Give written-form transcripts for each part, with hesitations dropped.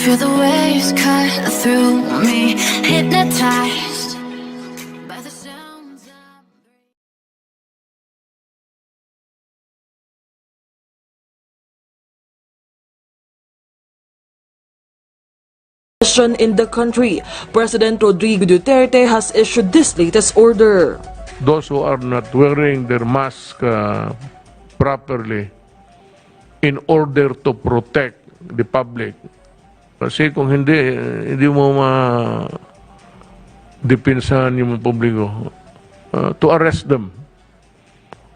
Feel the waves cut through me, hypnotized by the sounds of... In the country, President Rodrigo Duterte has issued this latest order. Those who are not wearing their mask properly in order to protect the public. Kasi kung hindi mo ma-dipinsahan yung publiko, to arrest them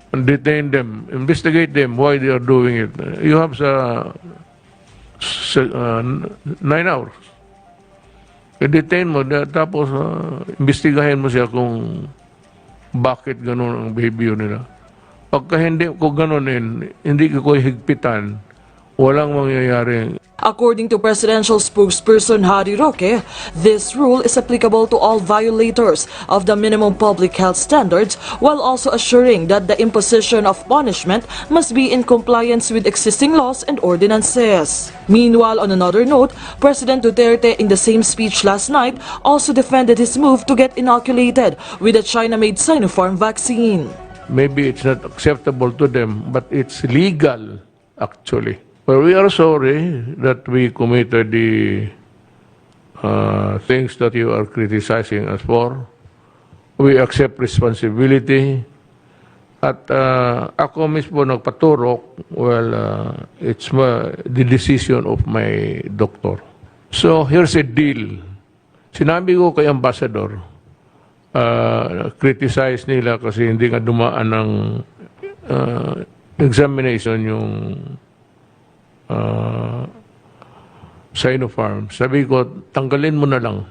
and detain them, investigate them why they are doing it. You have 9 hours. I-detain mo, tapos imbestigahin mo siya kung bakit ganun ang behavior nila. Pagka hindi ko ganunin, hindi ko higpitan, walang mangyayari. According to Presidential Spokesperson Harry Roque, this rule is applicable to all violators of the minimum public health standards, while also assuring that the imposition of punishment must be in compliance with existing laws and ordinances. Meanwhile, on another note, President Duterte in the same speech last night also defended his move to get inoculated with a China-made Sinopharm vaccine. Maybe it's not acceptable to them, but it's legal actually. Well, we are sorry that we committed the things that you are criticizing us for. We accept responsibility. At ako mismo nagpaturok, well, it's the decision of my doctor. So here's a deal. Sinabi ko kay Ambassador, criticize nila kasi hindi nga dumaan ng examination yung Sinopharm. Sabi ko, tanggalin mo na lang.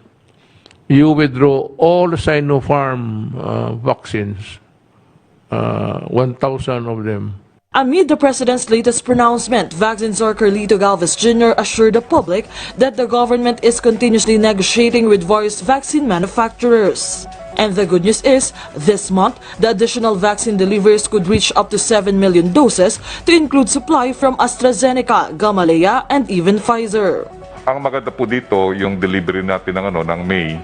You withdraw all Sinopharm vaccines, 1,000 of them. Amid the president's latest pronouncement, vaccine czar Carlito Galvez Jr. assured the public that the government is continuously negotiating with various vaccine manufacturers. And the good news is, this month, the additional vaccine deliveries could reach up to 7 million doses to include supply from AstraZeneca, Gamaleya, and even Pfizer. Ang maganda po dito, yung delivery natin ng May,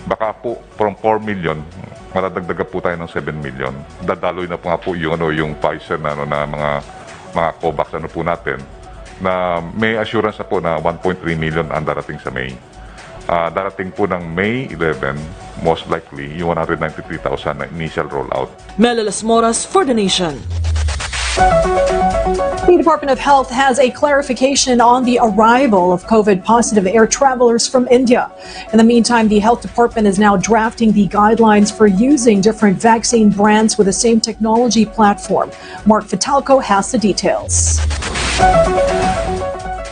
baka po from 4 million, matatagdaga po tayo ng 7 million. Dadaloy na po nga po yung Pfizer na mga COVAX po natin, na may assurance na po na 1.3 million ang darating sa May. Darating po ng May 11, most likely, yung 193,000 na initial rollout. Melalas Moras for the Nation. The Department of Health has a clarification on the arrival of COVID-positive air travelers from India. In the meantime, the Health Department is now drafting the guidelines for using different vaccine brands with the same technology platform. Mark Vitalco has the details.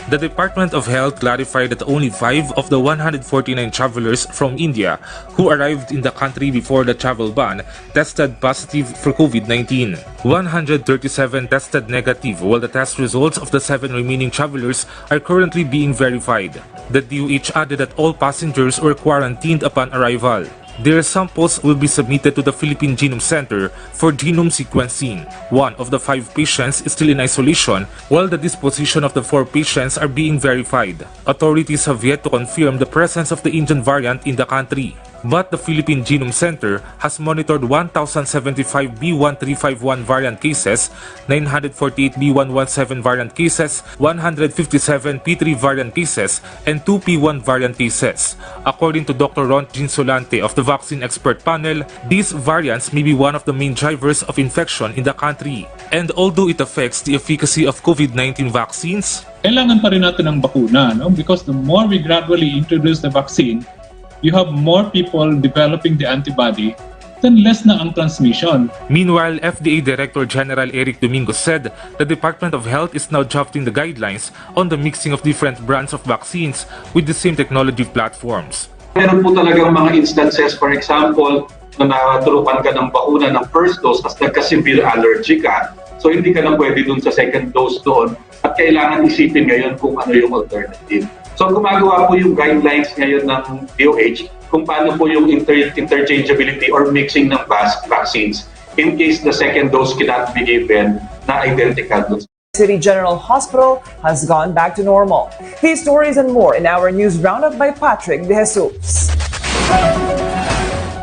The Department of Health clarified that only 5 of the 149 travelers from India who arrived in the country before the travel ban tested positive for COVID-19. 137 tested negative, while the test results of the 7 remaining travelers are currently being verified. The DOH added that all passengers were quarantined upon arrival. Their samples will be submitted to the Philippine Genome Center for genome sequencing. 1 of the 5 patients is still in isolation, while the disposition of the 4 patients are being verified. Authorities have yet to confirm the presence of the Indian variant in the country. But the Philippine Genome Center has monitored 1,075 B1351 variant cases, 948 B117 variant cases, 157 P3 variant cases, and 2 P1 variant cases. According to Dr. Ron Ginsolante of the Vaccine Expert Panel, these variants may be one of the main drivers of infection in the country. And although it affects the efficacy of COVID-19 vaccines, kailangan pa rin natin ng bakuna, no? Because the more we gradually introduce the vaccine, you have more people developing the antibody, then less na ang transmission. Meanwhile, FDA Director General Eric Domingo said the Department of Health is now drafting the guidelines on the mixing of different brands of vaccines with the same technology platforms. Meron po talagang mga instances, for example, na naturukan ka ng bakuna ng first dose at nagka-severe allergy ka, so hindi ka na pwede dun sa second dose doon at kailangan isipin ngayon kung ano yung alternative. So gumagawa po yung guidelines ngayon ng DOH kung paano po yung interchangeability or mixing ng vaccines in case the second dose cannot be given na identical. City General Hospital has gone back to normal. These stories and more in our news roundup by Patrick De Jesus.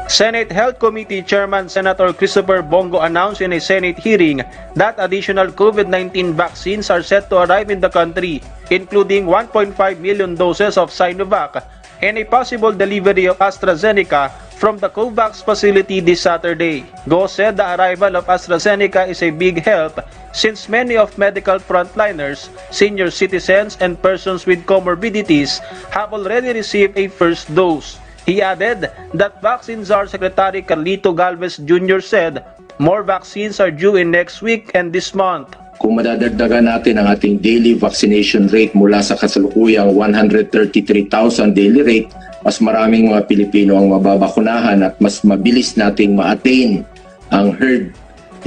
Senate Health Committee Chairman Senator Christopher Bongo announced in a Senate hearing that additional COVID-19 vaccines are set to arrive in the country, including 1.5 million doses of Sinovac and a possible delivery of AstraZeneca from the COVAX facility this Saturday. Go said the arrival of AstraZeneca is a big help since many of medical frontliners, senior citizens, and persons with comorbidities have already received a first dose. He added that Vaccine Czar Secretary Carlito Galvez Jr. said more vaccines are due in next week and this month. Kung madadagdagan natin ang ating daily vaccination rate mula sa kasalukuyang 133,000 daily rate, mas maraming mga Pilipino ang mababakunahan at mas mabilis nating ma-attain ang herd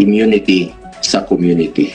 immunity sa community.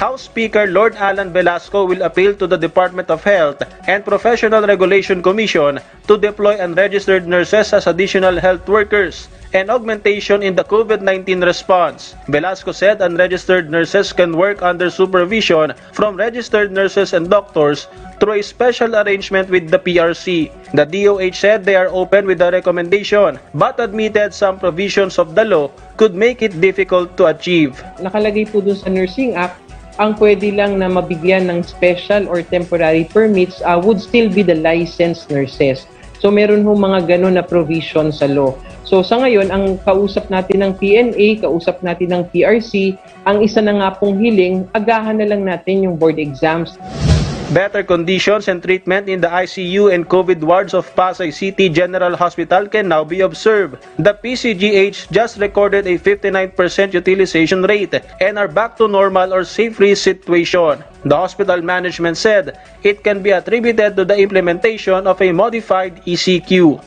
House Speaker Lord Alan Velasco will appeal to the Department of Health and Professional Regulation Commission to deploy unregistered nurses as additional health workers and augmentation in the COVID-19 response. Velasco said unregistered nurses can work under supervision from registered nurses and doctors through a special arrangement with the PRC. The DOH said they are open with the recommendation but admitted some provisions of the law could make it difficult to achieve. Nakalagay po dun sa Nursing Act, ang pwede lang na mabigyan ng special or temporary permits would still be the licensed nurses. So meron ho mga ganun na provision sa law. So sa ngayon, ang kausap natin ng PNA, kausap natin ng PRC, ang isa na nga pong hiling, agahan na lang natin yung board exams. Better conditions and treatment in the ICU and COVID wards of Pasay City General Hospital can now be observed. The PCGH just recorded a 59% utilization rate and are back to normal or safe-free situation. The hospital management said it can be attributed to the implementation of a modified ECQ.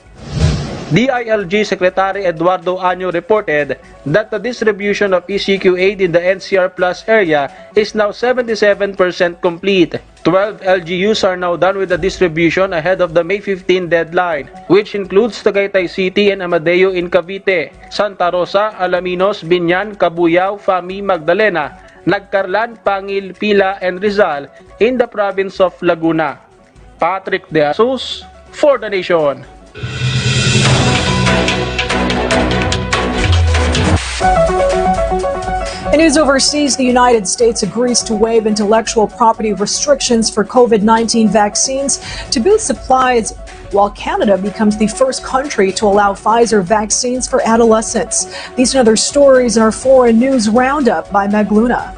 DILG Secretary Eduardo Año reported that the distribution of ECQ aid in the NCR Plus area is now 77% complete. 12 LGUs are now done with the distribution ahead of the May 15 deadline, which includes Tagaytay City and Amadeo in Cavite, Santa Rosa, Alaminos, Binyan, Cabuyao, Fami, Magdalena, Nagcarlan, Pangil, Pila, and Rizal in the province of Laguna. Patrick De Jesus for the Nation. In news overseas, the United States agrees to waive intellectual property restrictions for COVID-19 vaccines to boost supplies, while Canada becomes the first country to allow Pfizer vaccines for adolescents. These and other stories in our foreign news roundup by Meg Luna.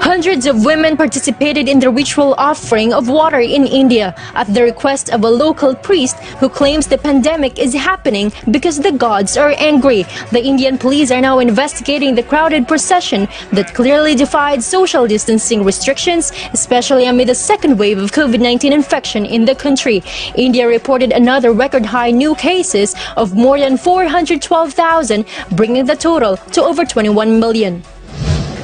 Hundreds of women participated in the ritual offering of water in India at the request of a local priest who claims the pandemic is happening because the gods are angry. The Indian police are now investigating the crowded procession that clearly defied social distancing restrictions, especially amid the second wave of COVID-19 infection in the country. India reported another record high new cases of more than 412,000, bringing the total to over 21 million.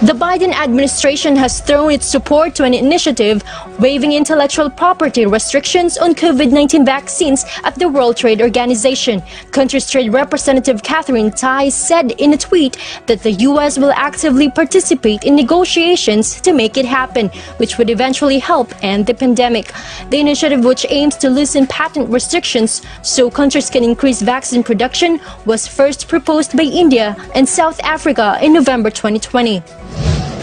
The Biden administration has thrown its support to an initiative waiving intellectual property restrictions on COVID-19 vaccines at the World Trade Organization. Country's Trade Representative Catherine Tai said in a tweet that the U.S. will actively participate in negotiations to make it happen, which would eventually help end the pandemic. The initiative, which aims to loosen patent restrictions so countries can increase vaccine production, was first proposed by India and South Africa in November 2020.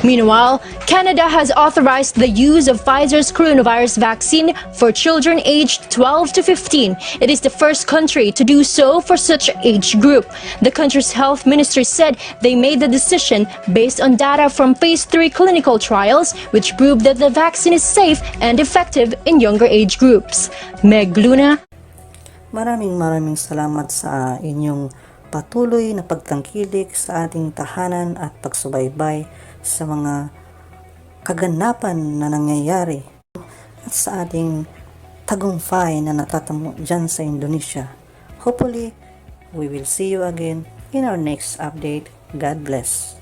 Meanwhile, Canada has authorized the use of Pfizer's coronavirus vaccine for children aged 12 to 15. It is the first country to do so for such age group. The country's health ministry said they made the decision based on data from phase 3 clinical trials, which proved that the vaccine is safe and effective in younger age groups. Meg Luna. Maraming salamat sa inyong patuloy na pagtangkilik sa ating tahanan at pagsubaybay sa mga kaganapan na nangyayari at sa ating tagumpay na natatamo dyan sa Indonesia. Hopefully, we will see you again in our next update. God bless.